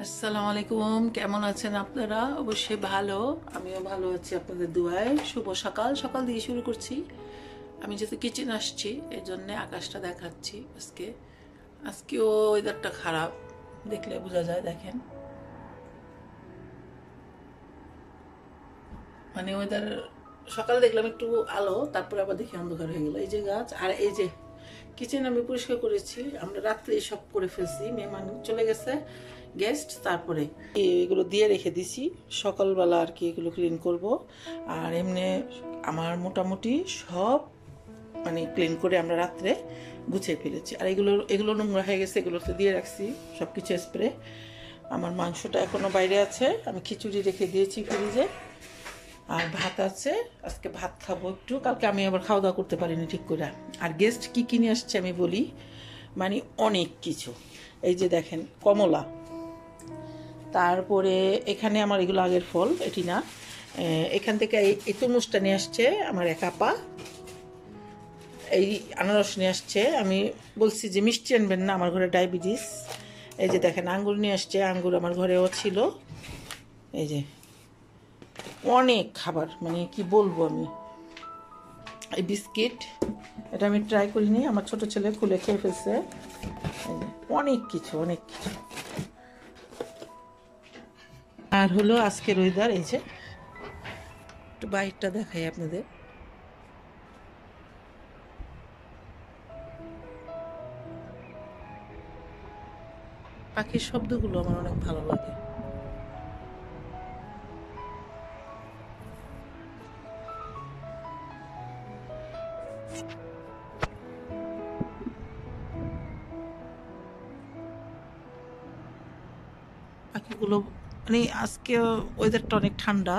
আসসালামু আলাইকুম, কেমন আছেন আপনারা? অবশ্যই ভালো, আমিও ভালো আছি আপনাদের দোয়ায়। শুভ সকাল। সকাল দিয়ে শুরু করছি। আমি যেহেতু কিচেন আসছি এই জন্যে আকাশটা দেখাচ্ছি। আজকেও ওয়েদারটা খারাপ, দেখলে বোঝা যায়। দেখেন, মানে ওয়েদার সকালে দেখলাম একটু আলো, তারপরে আবার দেখি অন্ধকার হয়ে গেল। এই যে গাছ, আর এই যে কিচেন আমি পরিষ্কার করেছি। আমরা রাত্রে সব করে ফেলছি, মেহমান চলে গেছে, গেস্ট। তারপরে এগুলো দিয়ে রেখে দিছি, সকালবেলা আর কি এগুলো ক্লিন করব। আর এমনি আমার মোটামুটি সব মানে ক্লিন করে আমরা রাত্রে গুছিয়ে ফেলেছি। আর এগুলো নোংরা হয়ে গেছে, এগুলোতে দিয়ে রাখছি সব কিছু স্প্রে। আমার মাংসটা এখনও বাইরে আছে, আমি খিচুড়ি রেখে দিয়েছি ফ্রিজে। আর ভাত আছে, আজকে ভাত খাবো একটু। কালকে আমি আবার খাওয়া দাওয়া করতে পারিনি ঠিক করে। আর গেস্ট কি কিনে আসছে আমি বলি, মানে অনেক কিছু। এই যে দেখেন কমলা, তারপরে এখানে আমার এগুলো আগের ফল, এটি না। এখান থেকে এই তরমুজটা নিয়ে আসছে আমার এক আপা, এই আনারস নিয়ে আসছে। আমি বলছি যে মিষ্টি আনবেন না, আমার ঘরে ডায়াবেটিস। এই যে দেখেন আঙ্গুর নিয়ে আসছে, আঙ্গুর আমার ঘরেও ছিল। এই যে অনেক খাবার, মানে কি বলবো আমি। এই বিস্কিট, এটা আমি ট্রাই করিনি, আমার ছোট ছেলে খুলে খেয়ে ফেলছে। অনেক কিছু, অনেক কিছু। আর হলো আজকের ওয়েদার, এই যে একটু বাইরটা দেখাই আপনাদের। পাখির শব্দগুলো আমার অনেক ভালো লাগে। পাখিগুলো, মানে আজকে ওয়েদারটা অনেক ঠান্ডা।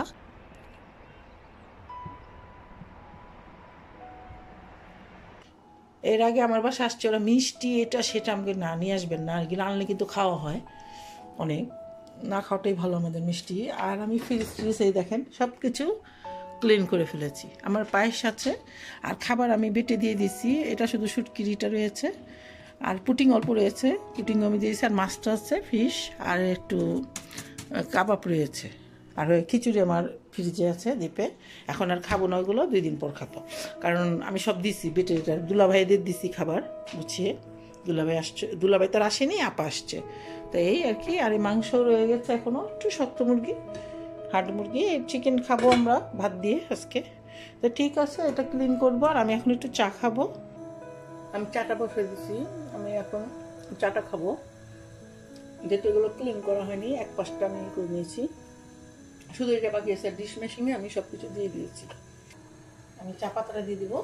এর আগে আমার বাসা আসছে ওরা মিষ্টি এটা সেটা, আমাকে না নিয়ে আসবেন না, এগুলো আনলে কিন্তু খাওয়া হয় অনেক, না খাওয়াটাই ভালো আমাদের মিষ্টি। আর আমি ফ্রিজ এই দেখেন সব কিছু ক্লিন করে ফেলেছি। আমার পায়েস আছে, আর খাবার আমি বেটে দিয়ে দিয়েছি। এটা শুধু শুটকিটা রয়েছে, আর পুটিং অল্প রয়েছে, পুটিং আমি দিয়েছি। আর মাছটা আছে, ফিশ, আর একটু কাবাব রয়েছে। আর খিচুড়ি আমার ফ্রিজে আছে দ্বীপে। এখন আর খাবো না, ওইগুলো 2 দিন পর খাবো। কারণ আমি সব দিছি বেটে, দুলাভাইদের দিছি খাবার গুছিয়ে। দুলাভাই আসছে, দুলাভাই তার আসেনি, আপা আসছে, তো এই আর কি। আর এই মাংস রয়ে গেছে এখনও, একটু শক্ত মুরগি, হাড মুরগি, চিকেন খাবো আমরা ভাত দিয়ে আজকে। তো ঠিক আছে, এটা ক্লিন করবো। আর আমি এখন একটু চা খাবো। আমি চাটা বসে দিছি, আমি এখন চাটা খাবো। যেহেতু এগুলো ক্লিন করা হয়নি, এক পাশটা আমি করে নিয়েছি, শুধু এটা বাকি আছে। ডিশ মেশিনে আমি সব কিছু দিয়ে দিয়েছি। আমি চা পাতাটা দিয়ে দিব।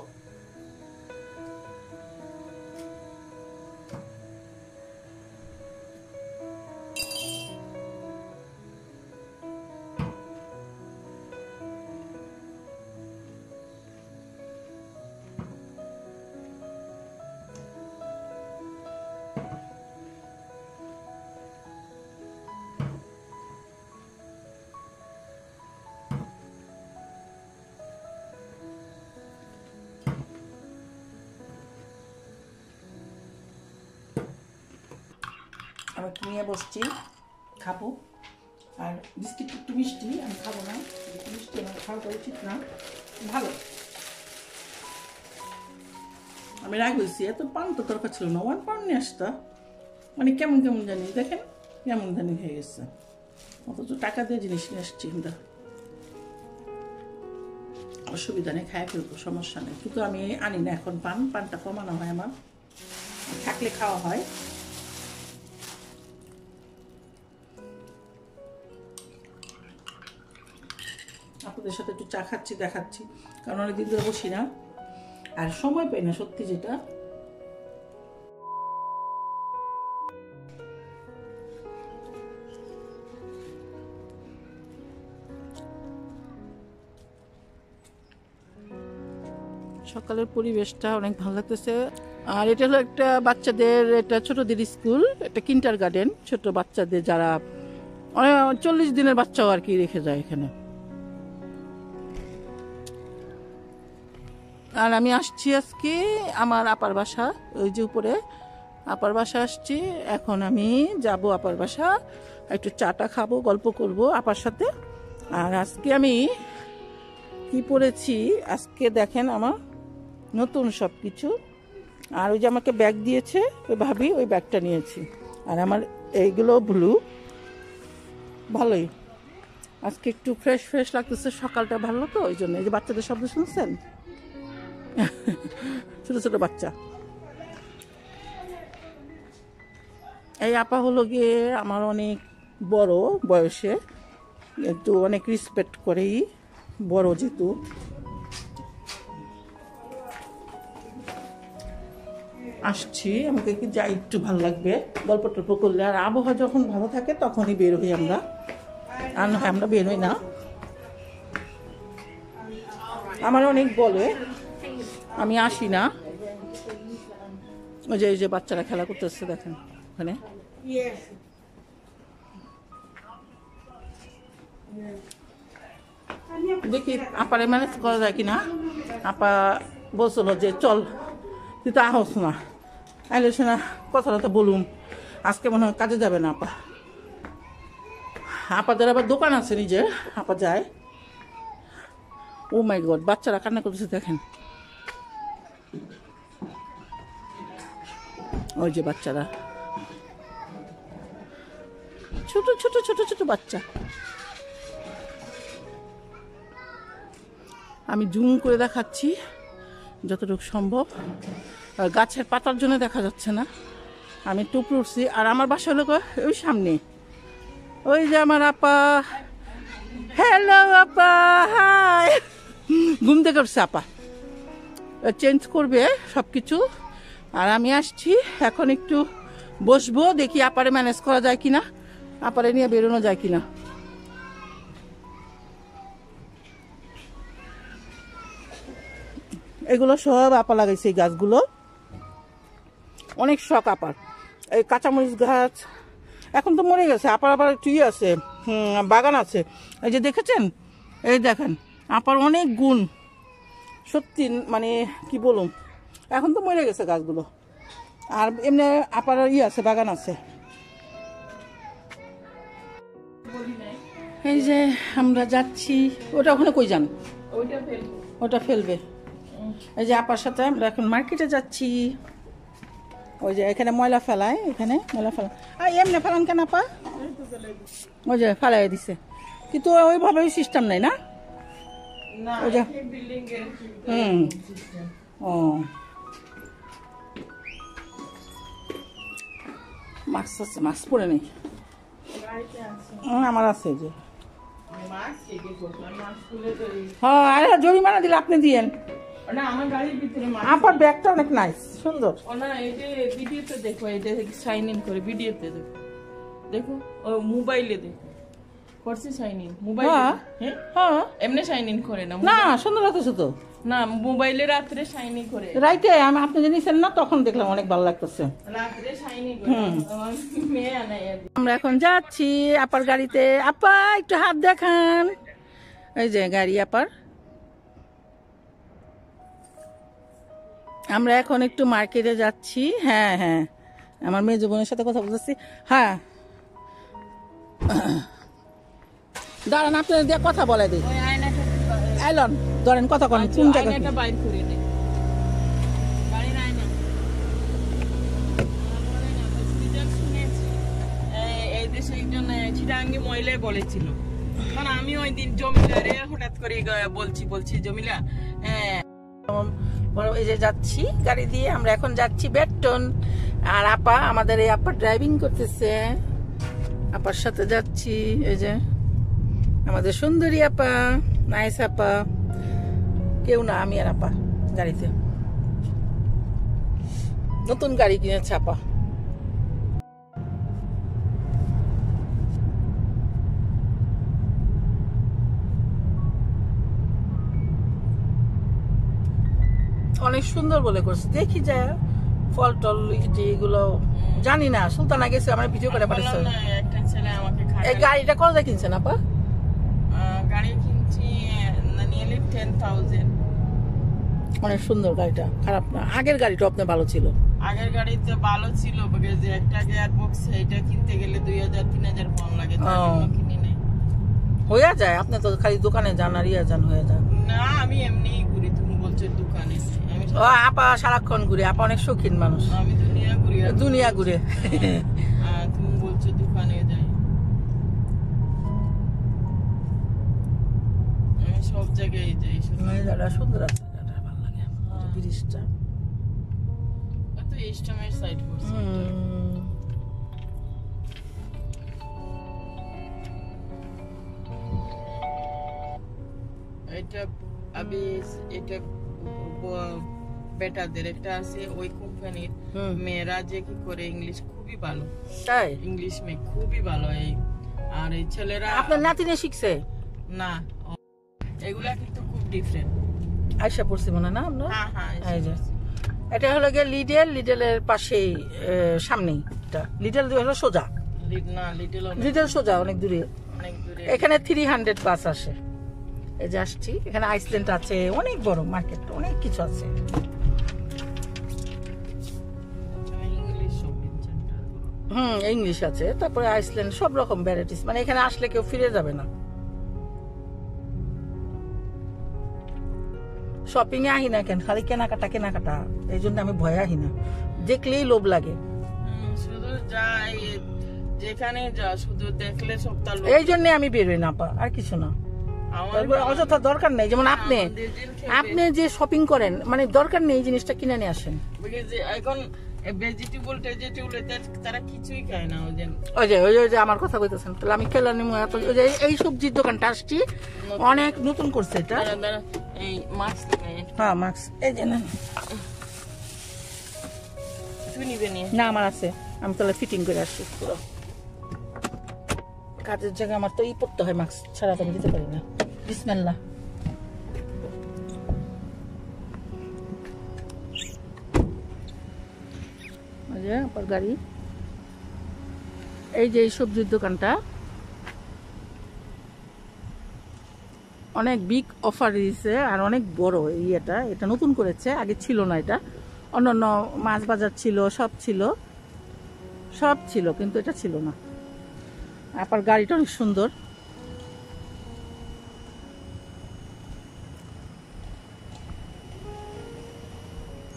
আমি নিয়ে বসছি, খাবো। আর বিস্কিট একটু মিষ্টি, আমি খাবো না, একটু মিষ্টি আমার খাওয়াটা উচিত না। ভালো, আমি রাগ হয়েছি, এত পান তো দরকার ছিল না, 1 পাউন্ড নিয়ে আসতা। মানে কেমন কেমন জানি, দেখেন কেমন জানি হয়ে গেছে। অথচ টাকা দিয়ে জিনিস নিয়ে আসছি আমরা। অসুবিধা নেই, খাই ফেলবো, সমস্যা নেই। কিন্তু আমি আনি না এখন পানটা কমানো হয় আমার, থাকলে খাওয়া হয়। আপনাদের সাথে একটু চা খাচ্ছি, দেখাচ্ছি, কারণ অনেকদিন ধরে বসি না, আর সময় পাই না সত্যি। যেটা সকালের পরিবেশটা অনেক ভালো লাগতেছে। আর এটা হলো একটা বাচ্চাদের, এটা ছোটদের স্কুল, এটা কিন্ডার গার্ডেন, ছোট বাচ্চাদের যারা 40 দিনের বাচ্চাও আর কি রেখে যায় এখানে। আর আমি আসছি আজকে আমার আপার বাসা, ওই যে উপরে আপার বাসা আসছি। এখন আমি যাব আপার বাসা, একটু চাটা খাবো, গল্প করব আপার সাথে। আর আজকে আমি কি পরেছি, আজকে দেখেন আমার নতুন সব কিছু। আর ওই যে আমাকে ব্যাগ দিয়েছে ওই ভাবি, ওই ব্যাগটা নিয়েছি। আর আমার এইগুলো ব্লু, ভালোই আজকে একটু ফ্রেশ ফ্রেশ লাগতেছে, সকালটা ভালো তো ওই জন্য। এই যে বাচ্চাদের শব্দ শুনছেন, ছোট ছোট বাচ্চা। এই আপা হলো গিয়ে আমার অনেক বড় বয়সে, একটু অনেক রেসপেক্ট করেই, বড় যেহেতু। আসছি, আমাকে কি যাই একটু ভালো লাগবে গল্প টল্প করলে। আর আবহাওয়া যখন ভালো থাকে তখনই বের হই আমরা, আর না আমরা বের হই না। আমার অনেক বলে আমি আসি না। ওই যে বাচ্চারা খেলা করতেছে দেখেন ওখানে। দেখি আপারে ম্যানেজ করা যায় কিনা। আপা বলছিল যে চল, তুই তো আহস না, আইলে শোনা কথাটা তো বলুম। আজকে মনে হয় কাজে যাবে না আপা। আপাদের আবার দোকান আছে নিজের, আপা যায়। ও মাই গড, বাচ্চারা কান্না করতেছে দেখেন। ওই যে বাচ্চারা, ছোট ছোট ছোট ছোট বাচ্চা। আমি জুম করে দেখাচ্ছি যতটুকু সম্ভব। গাছের পাতার জন্য দেখা যাচ্ছে না। আমি টুপ উঠছি। আর আমার বাসা হলো ওই সামনে। ওই যে আমার আপা, হ্যালো আপা, হাই। ঘুম থেকে উঠছে আপা, চেঞ্জ করবে সব কিছু। আর আমি আসছি এখন, একটু বসবো, দেখি আপারে ম্যানেজ করা যায় কিনা, আপারে নিয়ে বেরোনো যায় কিনা। এগুলো সব আপা লাগাইছে, এই গাছগুলো অনেক শখ আপার। এই কাঁচামরিচ গাছ এখন তো মরে গেছে, আপার আবার একটু আছে, বাগান আছে। এই যে দেখেছেন, এই দেখেন আপার অনেক গুণ, সত্যি মানে কি বলুন, এখন তো মরে গেছে গাছগুলো। আর এমনি আপার আছে, বাগান আছে। এই যে আমরা যাচ্ছি, ওটা ওখানে কই যান, ওটা ফেলবে। এই যে আপার সাথে আমরা এখন মার্কেটে যাচ্ছি। ওই যে এখানে ময়লা ফেলায়, এখানে ময়লা ফেলা। আর এমনি ফেলান কেন আপা? ওই যে ফেলাই দিছে, কিন্তু ওইভাবে সিস্টেম নাই না। ওই যে ও মাস্ক আছে, মাস্ক পরে নেই আমার আছে যে। হ্যাঁ, আরে জরিমানা দিলে আপনি দিয়েন। না, আমার গাড়ির ভিতরে আপনার ব্যাগটা অনেক নাইস, সুন্দর। না, এই যে ভিডিওতে দেখো, এটা সাইন ইন করে ভিডিওতে দেখো, দেখো ও মোবাইলে দেখো করছে সাইন ইন মোবাইলে। হ্যাঁ হ্যাঁ, এমনি সাইন ইন করে না। না সুন্দর লাগতেছে তো। না, মোবাইলে রাত্রে সাইন ইন করে। রাইতে আমি আপনি জানিয়েছেন না, তখন দেখলাম অনেক ভালো লাগতেছে। রাত্রে সাইন ইন করে মেয়ে আনাই। আমরা এখন যাচ্ছি আপার গাড়িতে। আপা একটু হাত দেখান। এই যে গাড়ি আপার। আমরা এখন একটু মার্কেটে যাচ্ছি। হ্যাঁ হ্যাঁ, আমার মেয়ে বোনের সাথে কথা বলতেছি। হ্যাঁ দাঁড়ান, আপনার দিয়ে কথা বলে দিই। আইলন ধরেন, কথা কন কোন জায়গায়। বাইর করে দে গাড়ির আয়না। এই দেশে একজন চিটাঙ্গি মহিলায় বলেছিল, কারণ আমি ওই দিন জমিলারে হঠাৎ করে বলছি জমিলা, এই যে যাচ্ছি গাড়ি দিয়ে, আমরা এখন যাচ্ছি বেটন। আর আপা, আমাদের এই আপা ড্রাইভিং করতেছে, আপার সাথে যাচ্ছি। এই যে আমাদের সুন্দরী আপা, নাইস আপা, কেউ না, আমি আর আপা গাড়িতে। নতুন গাড়ি কিনেছে আপা। অনেক সুন্দর বলে করছে, দেখি যা ফল টল এগুলো জানি না। সুলতানা গেছে, আমার ভিডিও করে পাঠাচ্ছে। এই গাড়িটা কত দিয়ে কিনছেন আপা? গাড়ি কিনছি নিয়ারলি 10,000। অনেক সুন্দর গাড়িটা, খারাপ না। আগের গাড়িটা আপনার ভালো ছিল। আগের গাড়িতে ভালো ছিল, যে একটা গিয়ার বক্স এটা কিনতে গেলে 2000-3000 পাউন্ড লাগে, তার জন্য কিনি নাই। হয়ে যায়, আপনি তো খালি দোকানে যান আর ইয়া যান, হয়ে যায়। না আমি এমনিই ঘুরি, তুমি বলছো দোকানে, আমি আপা সারাক্ষণ ঘুরে, আপা অনেক শৌখিন মানুষ, আমি দুনিয়া ঘুরি। দুনিয়া ঘুরে। তুমি বলছো দোকানে যাই, আমি সব জায়গায় যাই। সুন্দর আছে, ভালো লাগে ব্রিজটা। তো ইস্টামের সাইড করছে এটা। আমি এটা বেটাদের একটা আছে ওই কোম্পানির মেয়েরা যে কি করে ইংলিশ খুবই ভালো, তাই ইংলিশ মেয়ে খুবই ভালো। এই আর এই ছেলেরা আপনার নাতিনে শিখছে না, এগুলা কিন্তু খুব ডিফারেন্ট। আয়শা পড়ছি মনে না আমরা। হ্যাঁ এই যে এটা হলো গিয়ে লিডেলের পাশেই, সামনেই এটা লিডেল হলো সোজা, না লিডেল সোজা অনেক দূরে। অনেক দূরে। এখানে 300 বাস আসে। এই যে আসছি, এখানে আইসল্যান্ড আছে, অনেক বড় মার্কেট, অনেক কিছু আছে। ইংলিশ শপিং সেন্টার, ইংলিশ আছে, তারপরে আইসল্যান্ড সব রকম ভ্যারাইটিস, মানে এখানে আসলে কেউ ফিরে যাবে না। শপিং এ আহি না কেন, খালি কেনাকাটা, এই জন্য আমি ভয়ে আহি না, দেখলেই লোভ লাগে। শুধু যাই যেখানে যা, শুধু দেখলে সবটা লোভ। এই জন্য আমি বেরোই না, পা আর কিছু না, অযথা দরকার নেই। যেমন আপনি যে শপিং করেন, মানে দরকার নেই, এই জিনিসটা কিনে নিয়ে আসেন। এখন ভেজিটেবল তারা কিছুই খায় না। ওই যে আমার কথা বলতেছেন, তাহলে আমি খেলা নিমু। এই সবজির দোকানটা আসছি, অনেক নতুন করছে এটা। এই মাছ, হ্যাঁ মাছ, এই যে তুই নিবে না, আমার আছে, আমি তাহলে ফিটিং করে আসছি। পুরো কাজের জায়গা আমার তো পড়তে হয়, মাস্ক ছাড়া তো আমি দিতে পারি না। বিসমিল্লাহ। গাড়ি, এই যে এই সবজির দোকানটা অনেক বিগ অফার দিয়েছে, আর অনেক বড়। এটা নতুন করেছে, আগে ছিল না। এটা অন্যান্য মাছ বাজার ছিল, সব ছিল, কিন্তু এটা ছিল না। আপনার গাড়িটা অনেক সুন্দর।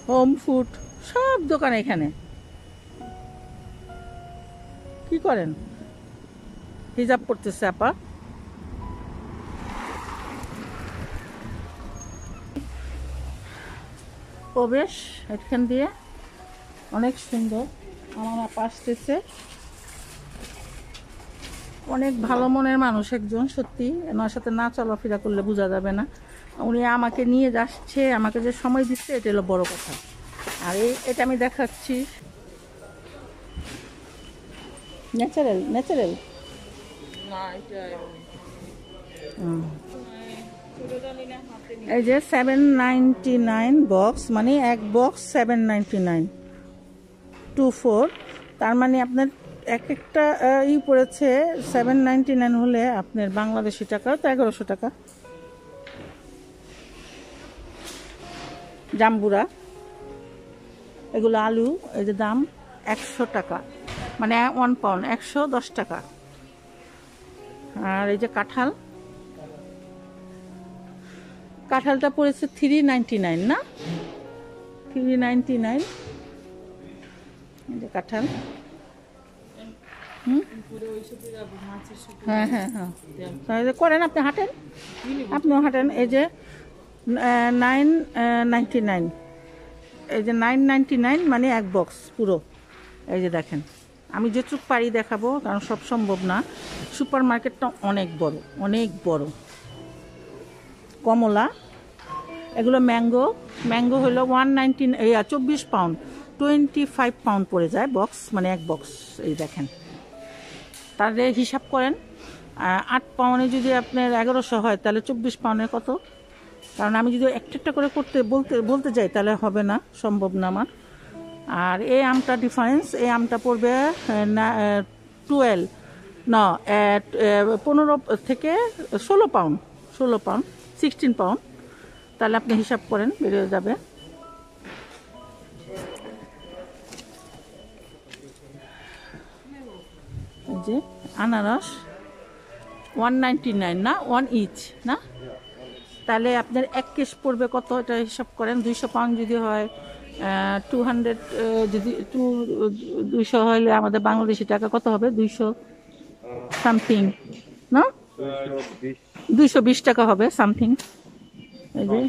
হোম ফুড সব দোকান এখানে। কি করেন? হিজাব পড়তেছে আপা। প্রবেশ এখান দিয়ে অনেক সুন্দর। আমার আপা আসতেছে, অনেক ভালো মনের মানুষ একজন, সত্যি। ওনার সাথে না চলাফেরা করলে বোঝা যাবে না। উনি আমাকে নিয়ে যাচ্ছে, আমাকে যে সময় দিচ্ছে, এটা হলো বড় কথা। আর এটা আমি দেখাচ্ছি ন্যাচারাল। এই যে 799 বক্স, মানে এক বক্স 799, 24। তার মানে আপনার একটা পড়েছে 799 হলে আপনার বাংলাদেশি টাকা তো 1100 টাকা। জাম্বুরা, এগুলো আলু, এই যে দাম 100 টাকা, মানে 1 পাউন্ড 110 টাকা। আর এই যে কাঁঠালটা পড়েছে 399 না, 399। এই যে কাঁঠাল। হ্যাঁ করেন, আপনি হাঁটেন, আপনিও হাঁটেন। এই যে 999, এই যে 999 মানে এক বক্স পুরো। এই যে দেখেন, আমি যেটুকু পারি দেখাবো, কারণ সব সম্ভব না। সুপার মার্কেটটা অনেক বড়। কমলা, এগুলো ম্যাঙ্গো হলো 24 পাউন্ড, 25 পাউন্ড পড়ে যায় বক্স, মানে এক বক্স। এই দেখেন, তাহলে হিসাব করেন 8 পাউন্ডে যদি আপনার 1100 হয়, তাহলে 24 পাউন্ডের কত? কারণ আমি যদি একটা করে বলতে যাই, তাহলে হবে না, সম্ভব না আমার। আর এই আমটা ডিফারেন্স, এই আমটা পড়বে 15 থেকে 16 পাউন্ড, 16 পাউন্ড। তাহলে আপনি হিসাব করেন, বেরিয়ে যাবে। যে আনারস 199 না, 1 ইচ না? তাহলে আপনার 1 কেস পড়বে কত, এটা হিসাব করেন। 200 পাউন্ড যদি হয়, 200 যদি 200 হলে আমাদের বাংলাদেশি টাকা কত হবে? 200 সামথিং না, 220 টাকা হবে সামথিং। এই যে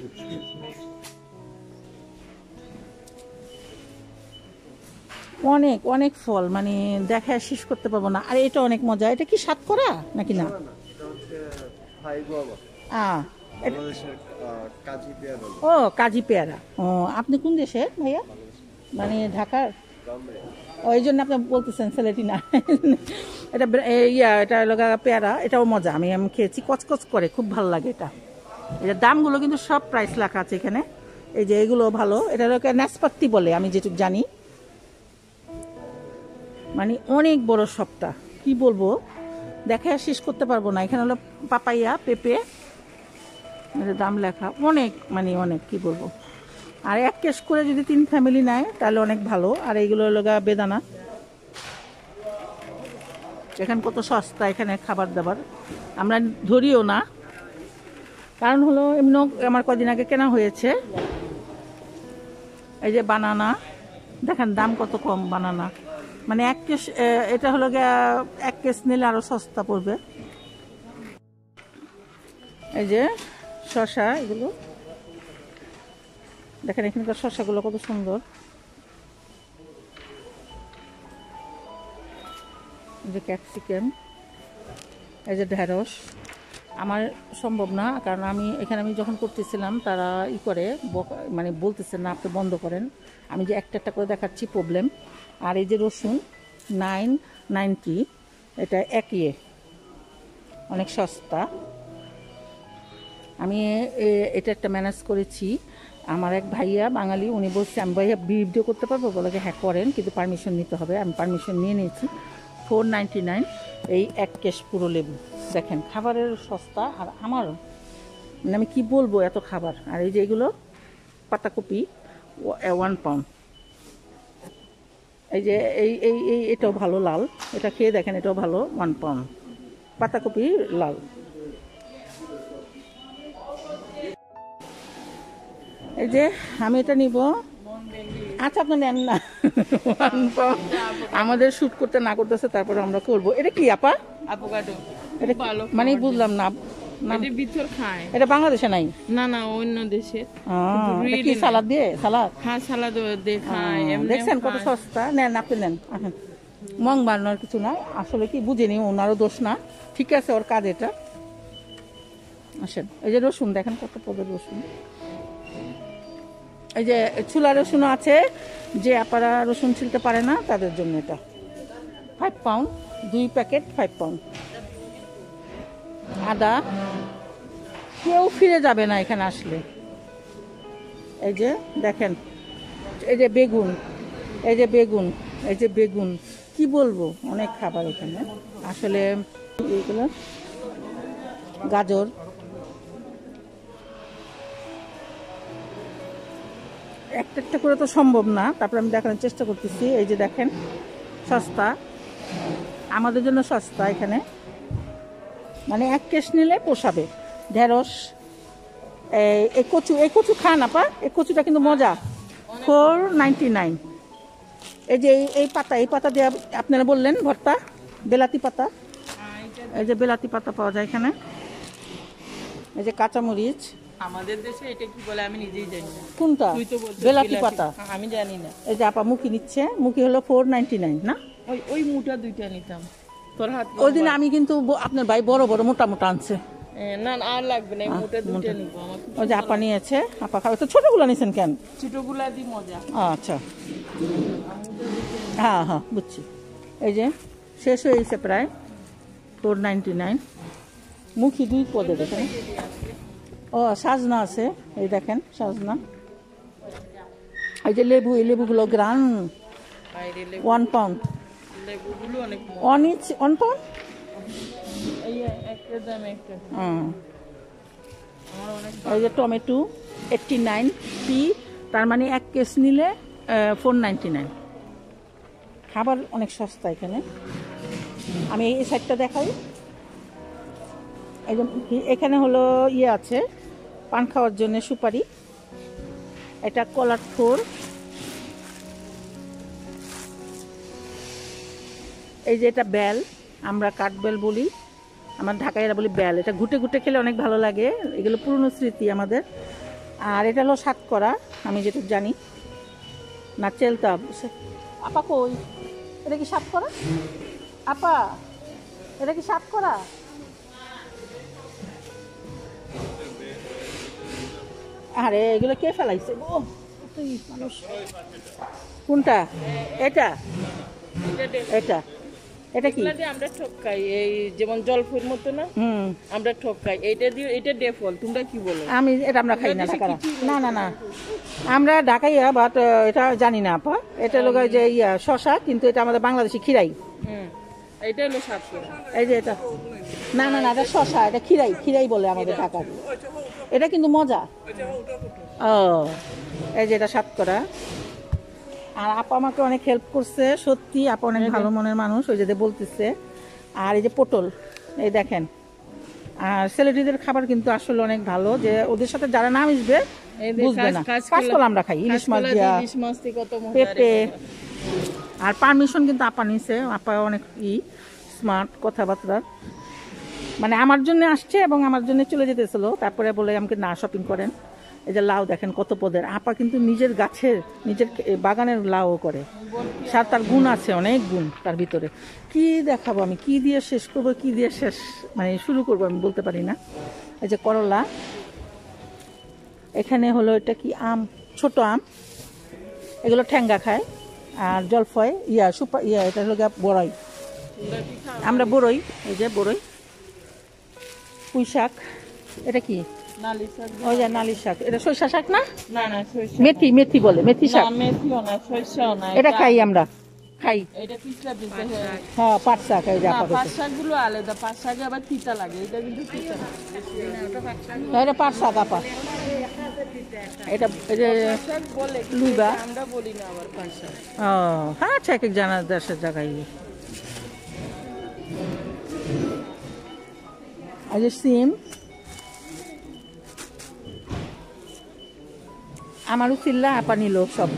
অনেক অনেক ফল, মানে দেখা শেষ করতে পারবো না। আর এটা অনেক মজা। এটা কি সাতকরা নাকি না? ও কাজি পেয়ারা। ও আপনি কোন দেশের ভাইয়া? মানে ঢাকার? ওই জন্য আপনি বলতেছেন সিলেটি না। এটা এটা লগা পেয়ারা, এটাও মজা। আমি খেয়েছি, কচকচ করে, খুব ভালো লাগে এটা। এটা দামগুলো কিন্তু সব প্রাইস লেখা আছে এখানে। এই যে এগুলো ভালো, এটা লোকে নাশপাতি বলে আমি যেটুকু জানি। মানে অনেক বড় সবটা, কি বলবো, দেখে শেষ করতে পারবো না। এখানে হলো পাপাইয়া, পেঁপে, দাম লেখা অনেক, মানে অনেক, কি বলবো। আর 1 কেস করে যদি 3 ফ্যামিলি নেয় তাহলে অনেক ভালো। আর এইগুলো হলো বেদানা। এখানে কত সস্তা এখানে খাবার দাবার, আমরা ধরিও না। কারণ হলো এমনি আমার কদিন আগে কেনা হয়েছে। এই যে বানানা দেখেন, দাম কত কম বানানা। মানে 1 কেস, এটা হলো 1 কেস নিলে আরো সস্তা পড়বে। এই যে শসা, এগুলো দেখেন, এখানকার শসাগুলো কত সুন্দর। এই যে ক্যাপসিকাম, এই যে ঢেঁড়স। আমার সম্ভব না, কারণ আমি যখন করতেছিলাম তারা করে মানে বলতেছে না, আপনি বন্ধ করেন। আমি যে একটা করে দেখাচ্ছি, প্রবলেম। আর এই যে রসুন 990, এটা একই, অনেক সস্তা। আমি এটা একটা ম্যানেজ করেছি। আমার এক ভাইয়া বাঙালি, উনি বলছে আমি ভাইয়া ভিডিও করতে পারবো, বলে হ্যাঁ করেন, কিন্তু পারমিশন নিতে হবে। আমি পারমিশন নিয়ে নিয়েছি। 499 এই 1 কেস পুরো লেবু। দেখেন খাবারের সস্তা। আর আমার মানে আমি কি বলবো, এত খাবার। আর এই যে এগুলো পাতাকপি 1 পাউন্ড। এই যে এটাও ভালো, লাল, এটা খেয়ে দেখেন, এটাও ভালো, 1 পাউন্ড পাতাকপি লাল। এই যে আমি এটা নিব। আচ্ছা আপনি নেন না। 1 পাউন্ড আমাদের শুট করতে না করতেছে, তারপরে আমরা করবো। এটা কি আপা? অ্যাভোকাডো। এটা মানে বুঝলাম না। এর ভিতর খায়। এটা বাংলাদেশে নাই? না না, অন্য দেশে। কি সালাদ দিয়ে? সালাদ, হ্যাঁ সালাদ দিয়ে খায়। দেখছেন কত সস্তা। নেন, আপনি নেন। মং বানানোর কিছু না, আসলে কি বুঝিনি, ওনারও দোষ না, ঠিক আছে, ওর কাজ এটা। আসেন, এই যে রসুন দেখেন কত পদের রসুন। এই যে চুলা রসুনও আছে, যে আপনারা রসুন ছিলতে পারে না তাদের জন্য এটা 5 পাউন্ড, 2 প্যাকেট 5 পাউন্ড। আদা, কেউ ফিরে যাবে না এখানে আসলে। এই যে দেখেন, এই যে বেগুন, এই যে বেগুন, এই যে বেগুন, কি বলবো, অনেক খাবার এখানে আসলে। এইগুলো গাজর, একটা করে তো সম্ভব না, তারপরে আমি দেখানোর চেষ্টা করতেছি। এই যে দেখেন, সস্তা, আমাদের জন্য সস্তা এখানে, মানে 1 কেস নিলে পোষাবে। ঢেঁড়স, এই কচু খান আপা, এই কচুটা কিন্তু মজা, 499। এই যে এই পাতা দিয়ে আপনারা বললেন ভর্তা, বেলাতি পাতা। এই যে বেলাতি পাতা পাওয়া যায় এখানে। এই যে কাঁচামরিচ, আমাদের দেশে এটা কি বলে আমি নিজেই জানি না। কোনটা? বেলাতি পাতা, আমি জানি না। এই যে আপা মুখি নিচ্ছে, মুখি হলো 499 না? ওই মুটা 2টা নিতাম তোর হাত। ওই দিন আমি কিন্তু আপনার ভাই বড় বড় মোটা মোটা আনছে। না আর লাগবে না, মুটা 2টা নিব। আমাকে ওই যে আপা নিয়েছে, আপা খাবে তো। ছোটগুলো নিছেন কেন? ছোটগুলা দি মজা। আচ্ছা, হ্যাঁ হ্যাঁ বুঝছি। এই যে শেষ হয়ে গেছে প্রায়, 499। মুখি 2 পদের এখানে। ও সাজনা আছে, এই দেখেন সাজনা। এই যে লেবু, এই লেবুগুলো গ্রান 1 পাউন্ড। লেবুগুলো অনেক 1 পাউন্ড। এই একটা দাম একটা। এই যে টমেটো 89p, তার মানে 1 কেস নিলে 499। খাবার অনেক সস্তা এখানে। আমি এই সাইডটা দেখাই। এই যে এখানে হলো ইয়ে আছে পান খাওয়ার জন্য সুপারি, এটা কলার থোর, এই যে এটা বেল, আমরা কাঠবেল বলি, আমার ঢাকাইরা বলি বেল। এটা ঘুটে ঘুটে খেলে অনেক ভালো লাগে, এগুলো পুরনো স্মৃতি আমাদের। আর এটা হলো সাতকরা, আমি যেটা জানি না চেলতা। আপা কই, এটা কি সাতকরা? আপা এটা কি সাতকরা? আরে এগুলো কে ফেলাইছে গো, মানুষ। কোনটা? এটা এটা এটা কি? আমরা ঠকাই, এই যেমন জলফুর মতো না, আমরা ঠকাই। এইটা দিয়ে, এটা ডেফল, তোমরা কি বলো? এটা আমরা খাই না ঢাকারা। না না না, আমরা ঢাকাইয়া, বাট এটা জানি না আপা। এটা লোক যে ইয়া শশা, কিন্তু এটা আমাদের বাংলাদেশি খিরাই। এটা হলো সাতকরা। এই যে এটা, না না না, এটা শশা, এটা খিরাই, খিরাই বলে আমাদের ঢাকার। এটা কিন্তু মজা। ও এই যে এটা সাতকরা। আর আপা আমাকে অনেক হেল্প করছে, সত্যি আপা অনেক ভালো মনের মানুষ, ওই যে বলতেছে। আর এই যে পটল, এই দেখেন। আর সেলিব্রিটিদের খাবার কিন্তু আসলে অনেক ভালো, যে ওদের সাথে যারা না মিশবে বুঝবে না। কাঁচকলা আমরা খাই, ইলিশ মাছ দিয়া, পেঁপে। আর পারমিশন কিন্তু আপা নিছে, আপা অনেক স্মার্ট কথাবার্তা, মানে আমার জন্য আসছে এবং আমার জন্য চলে যেতেছিল, তারপরে বলে আমাকে না শপিং করেন। এই যে লাউ দেখেন কত পদের, আপা কিন্তু নিজের গাছের, নিজের বাগানের লাউ করে। তার গুণ আছে, অনেক গুণ তার ভিতরে। কি দেখাবো আমি, কি দিয়ে শেষ করবো, কি দিয়ে শেষ মানে শুরু করবো আমি বলতে পারি না। এই যে করলা, এখানে হলো এটা কি আম, ছোট আম, এগুলো ঠ্যাঙ্গা খায়। আর জলফয় এটা হলো বড়ই, আমরা বড়ই, এই যে বড়ই। পুঁই শাক, এটা কি? ওই যে নালি শাক, এটা সরিষা শাক না? মেথি, মেথি বলে, মেথি শাক। এটা খাই আমরা, খাই। হ্যাঁ পাট শাক, এই যে পাট শাকগুলো আলাদা, পাট শাকে আবার তিতা লাগে, এটা কিন্তু তিতা না। এটা পাট শাক আপা, এটা লুইবা আমরা বলি না আবার পাট শাক। ও হ্যাঁ, আচ্ছা, এক এক জানা দেশের জায়গায়। এই যে সিম, আমারও চিল্লা আপা নিল সব,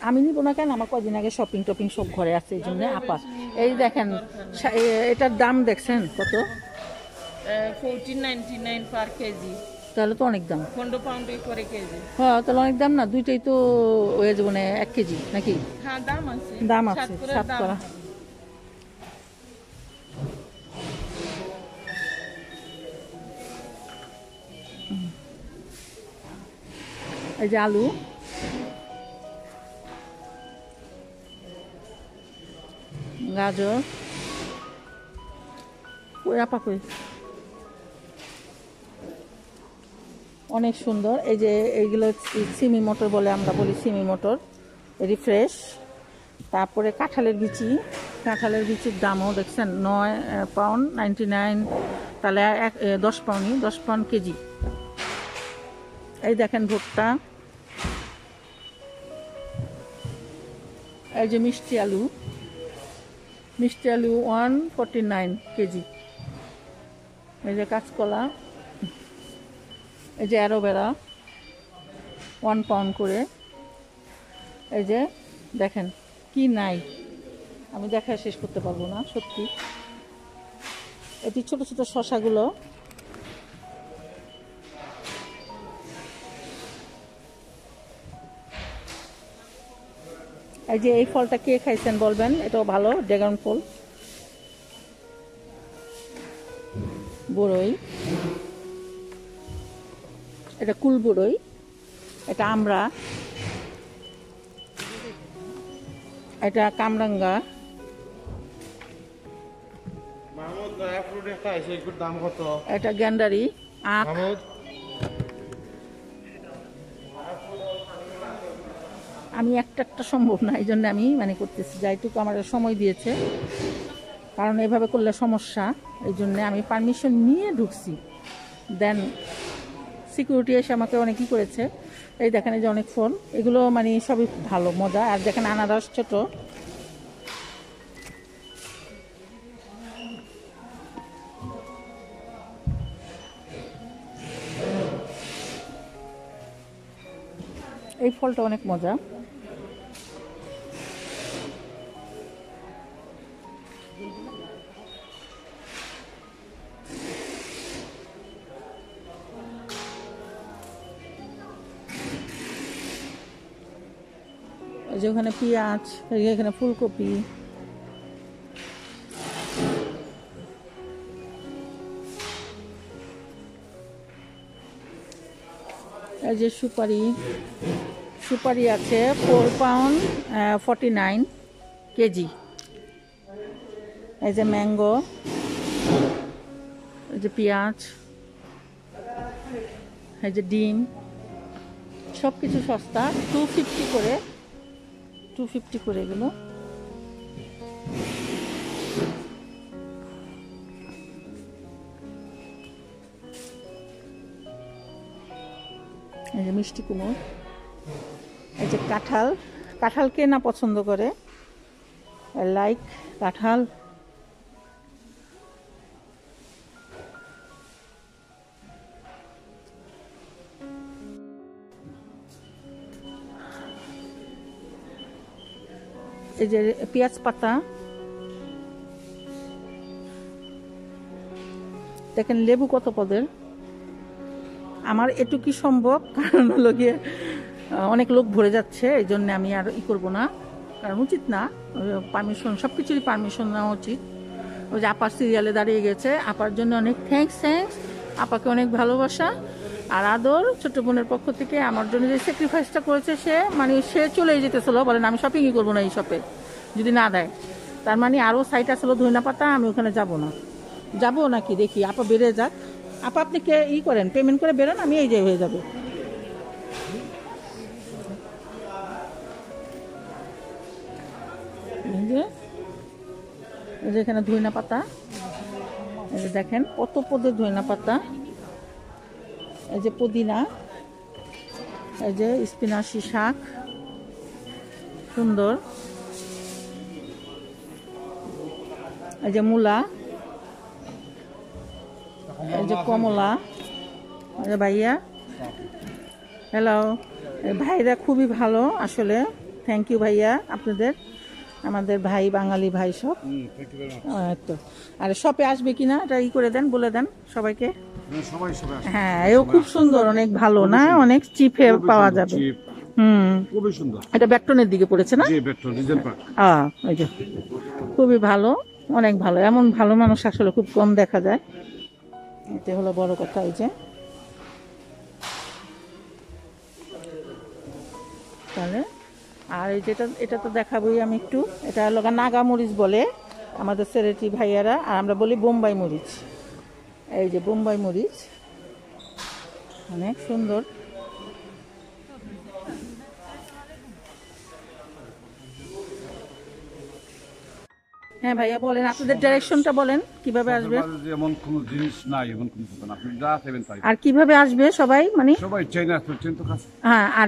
আমি নিব না কেন, আমার কদিন আগে শপিং টপিং সব ঘরে আছে, এই জন্য আপা। এই দেখেন এটার দাম দেখছেন কত? 14.99 পার কেজি। তাহলে তো অনেক দাম, 15 পাউন্ড করে কেজি। হ্যাঁ তাহলে অনেক দাম না, দুইটাই তো হয়ে যাবে, 1 কেজি নাকি? হ্যাঁ দাম আছে, দাম আছে, সাতকরা। এই যে আলু, গাজর, কই আপা কই, অনেক সুন্দর। এই যে এইগুলো সিমি মটর বলে, আমরা বলি সিমি মটর, এটি ফ্রেশ। তারপরে কাঁঠালের বিচি, কাঁঠালের বিচির দামও দেখছেন 9 পাউন্ড 99, তাহলে 10 পাউন্ডই, 10 পাউন্ড কেজি। এই দেখেন ভুট্টা, এই যে মিষ্টি আলু, মিষ্টি আলু 149 কেজি। এই যে কাঁচকলা, এই যে অ্যালোভেরা 1 পাউন্ড করে। এই যে দেখেন কি নাই, আমি দেখা শেষ করতে পারবো না সত্যি। এটি ছোট ছোট শশাগুলো, এই যে এই ফলটা কে খাইছেন বলবেন, এটাও ভালো, ড্রাগন ফল। বড়ই, এটা কুল বড়ই, এটা আমরা, এটা কামরাঙ্গা, এটা গ্যান্ডারি, আখ। আমি একটা সম্ভব না, এই জন্য আমি মানে করতেছি, যাইটুকু আমার সময় দিয়েছে, কারণ এভাবে করলে সমস্যা, এই জন্য আমি পারমিশন নিয়ে ঢুকছি। দেন সিকিউরিটি এসে আমাকে অনেক কী করেছে। এই দেখেন এই যে অনেক ফল, এগুলো মানে সবই ভালো, মজা। আর দেখেন আনারস ছোট, এই ফলটা অনেক মজা। এই যে ওখানে পেঁয়াজ, এখানে ফুলকপি, এই যে সুপারি আছে 4 পাউন্ড 49 কেজি। এই যে ম্যাঙ্গো, এই যে পেঁয়াজ, এই যে ডিম, সব কিছু সস্তা। 250 করে এগুলো। এই যে মিষ্টি কুমড়, এই যে কাঁঠাল কে না পছন্দ করে, লাইক কাঁঠাল। এই যে পেঁয়াজ পাতা, দেখেন লেবু কত পদের। আমার এটুকু সম্ভব, কারণ হলো গিয়ে অনেক লোক ভরে যাচ্ছে, এই জন্য আমি আর করবো না, কারণ উচিত না। পারমিশন, সব কিছুরই পারমিশন নেওয়া উচিত। ওই যে আপার সিরিয়ালে দাঁড়িয়ে গেছে, আপার জন্য অনেক থ্যাঙ্কস। আপাকে অনেক ভালোবাসা আর আদর ছোট বোনের পক্ষ থেকে। আমার জন্য যে স্যাক্রিফাইসটা করেছে, সে চলেই যেতেছিল, বলেন আমি শপিংই করবো না এই শপে যদি না দেয়। তার মানে আরও সাইট আসলো ধইনা পাতা, আমি ওখানে যাবো নাকি দেখি। আপা বেড়ে যাক। আপা আপনি করেন, পেমেন্ট করে বেরোন, আমি এই যে হয়ে যাবে। এই যে এখানে ধইনা পাতা, এই যে দেখেন কত পদের ধইনা পাতা। এই যে পুদিনা, এই যে স্পিনাচি শাক, সুন্দর। এই যে মূলা, এই যে কমলা। এই যে ভাইয়া, হ্যালো। ভাইরা খুবই ভালো আসলে, থ্যাংক ইউ ভাইয়া আপনাদের, আমাদের ভাই, বাঙালি ভাই সব। তো আর শপে আসবে কিনা এটা করে দেন, বলে দেন সবাইকে। হ্যাঁ, এও খুব সুন্দর, অনেক ভালো না, অনেক চিপে পাওয়া যাবে। খুবই সুন্দর। এটা ব্যাকটনের দিকে পড়েছে না? ওই যে খুবই ভালো, অনেক ভালো। এমন ভালো মানুষ আসলে খুব কম দেখা যায়, এটা হলো বড় কথা। এই যে তাহলে আর এই এটা তো দেখাবোই আমি একটু। এটা হলো নাগা মরিচ বলে আমাদের সেরেটি ভাইয়ারা, আর আমরা বলি বোম্বাই মরিচ। এই যে বোম্বাই মরিচ, অনেক সুন্দর। হ্যাঁ ভাইয়া বলেন, আপনাদের ডাইরেকশনটা বলেন, কিভাবে আসবে। এমন কোনো জিনিস নাই, এমন কোনো কথা না, আপনি যা চাইবেন তাই। আর কিভাবে আসবে সবাই, মানে সবাই চাইনা ট্রেন তো কাছে। হ্যাঁ, আর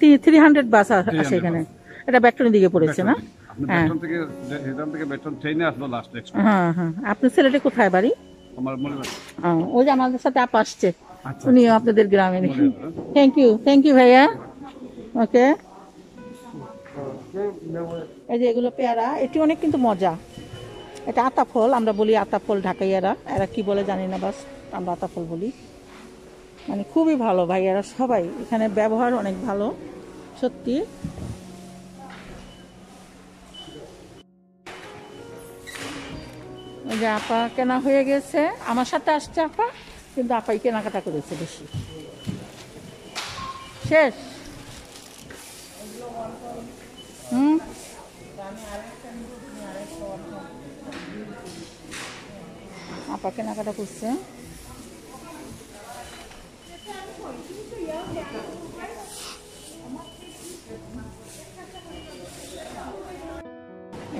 300 বাস আছে এখানে। এটা ব্যাকটনের দিকে পড়েছে না? আপনি বেটন থেকে, এখান থেকে বেটন ট্রেনে আসলো লাস্ট এক্সপ্রেস। হ্যাঁ। আপনার ছেলেটা কোথায় বাড়ি? আমার মনে হয় ওই যে আমাদের সাথে আপা আসছে, উনিও আপনাদের গ্রামে। থ্যাংক ইউ ভাইয়া। ওকে। এই যে এগুলো পেয়ারা, এটি অনেক কিন্তু মজা। এটা আতা ফল, আমরা বলি আতা ফল ঢাকাইয়ারা, এরা কি বলে জানি না, বাস আমরা আতা ফল বলি। মানে খুবই ভালো ভাইয়ারা সবাই, এখানে ব্যবহার অনেক ভালো সত্যি। এই যে আপা কেনা হয়ে গেছে, আমার সাথে আসছে আপা, কিন্তু আপাই কেনাকাটা করেছে বেশি। শেষ। আপা কেনাকাটা করছে।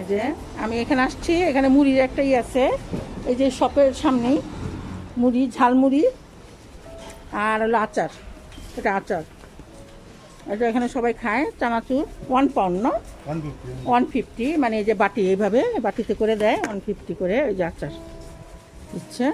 এই যে আমি এখানে আসছি, এখানে মুড়ির একটা আছে, এই যে শপের সামনেই মুড়ি, ঝালমুড়ি আর হলো আচার। এটা আচার, এটা এখানে সবাই খায়। চানাচুর 1 পাউন্ড না 150, মানে এই যে বাটি, এইভাবে বাটিতে করে দেয় 150 করে। ওই যে আচার দিচ্ছে।